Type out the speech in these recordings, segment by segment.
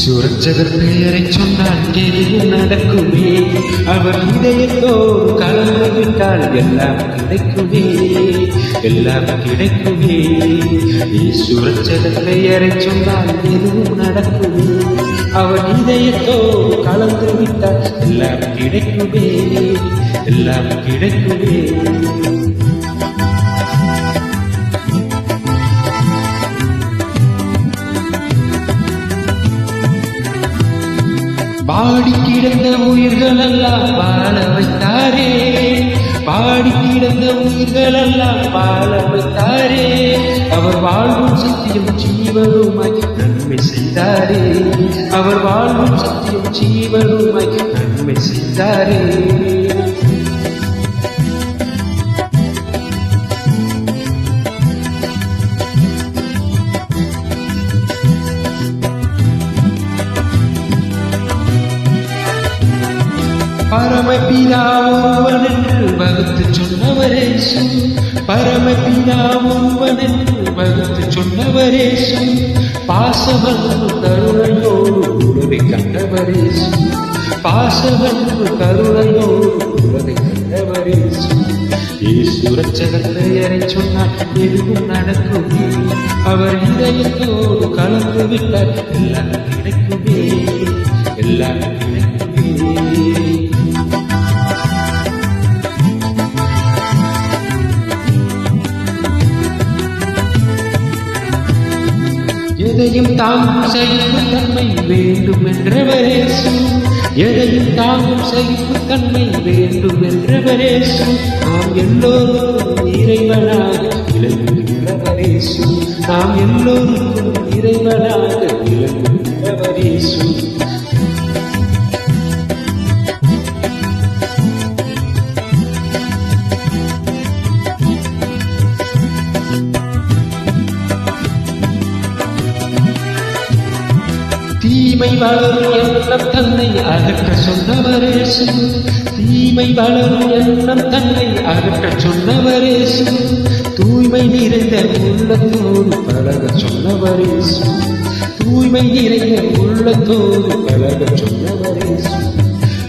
சுரட்சகர் பெயரை சொன்னால் எதுவும் நடக்குமே. அவர் இதயத்தோடு கலந்து விட்டால் எல்லாம் கிடைக்குமே, எல்லாம் கிடைக்குமே. சுரட்சகர் பெயரை சொன்னால் எதுவும் நடக்குமே. அவர் இதயத்தோடு கலந்து விட்டால் எல்லாம் கிடைக்குமே, எல்லாம் கிடைக்குமே. பாடி கிடந்த உயிர்கள் எல்லாம் வாழ வைத்தாரே, பாடி கிடந்த உயிர்கள் எல்லாம் வாழ வைத்தாரே. அவர் வாழ்வும் சத்தியம் ஜீவனுமாய் நன்மை செய்தாரே, அவர் வாழ்வும் சத்தியம் ஜீவனுமாய் நன்மை செய்தாரே. பரமபிதா ஒருவன் என்று வகுத்து சொன்னவரேசு, பரமபிதா ஒருவன் என்று வகுத்து சொன்னவரேசு. பாசவன்பு கருணையோடு உறவை கண்டவரேசு, பாசவன்பு கருணையோடு உறவை கண்டவரேசு. சுரட்சகர் பெயரை சொன்னால் எதுவும் நடக்குமே. அவர் இதயத்தோடு கலந்து விட்டால் எல்லாம் கிடைக்குமே, எல்லாம் கிடைக்குமே. எதையும் தாங்கும் சகிப்புத் தன்மை வேண்டும் என்றவரேசு, எதையும் தாங்கும் சகிப்புத் தன்மை வேண்டும் என்றவரேசு. நாம் எல்லோருக்கும் இறைவனாக விளங்குகின்றவரேசு, நாம் எல்லோருக்கும் இறைவனாக விளங்குகின்றவரேசு. தீமை வளரும் எண்ணம் தன்னை அகற்ற சொன்னவரேசு, தீமை வளரும் எண்ணம் தன்னை அகற்ற சொன்னவரேசு. தூய்மை நிறைந்த உள்ளத்தோடு பழக சொன்னவரேசு, தூய்மை நிறைந்த உள்ளத்தோடு பழக சொன்னவரேசு.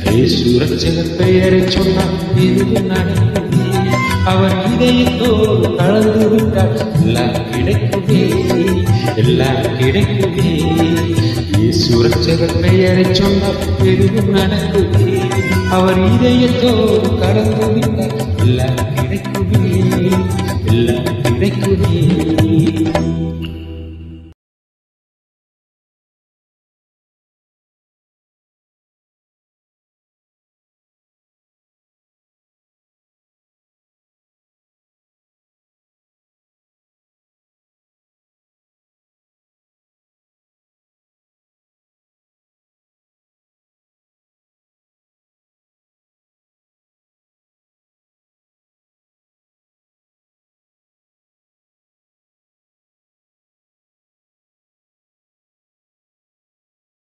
சுரட்சகர் பெயரை சொன்னால் எதுவும் நடக்குமே. அவர் இதயத்தோடு கலந்து விட்டால் எல்லாம் கிடைக்குமே, எல்லாம் கிடைக்குமே. சுரட்சகர் பெயரை சொன்னால் எதுவும் நடக்குமே. அவர் இதயத்தோடு கலந்து விட்டால் எல்லாம் கிடைக்குமே, எல்லாம் கிடைக்குமே.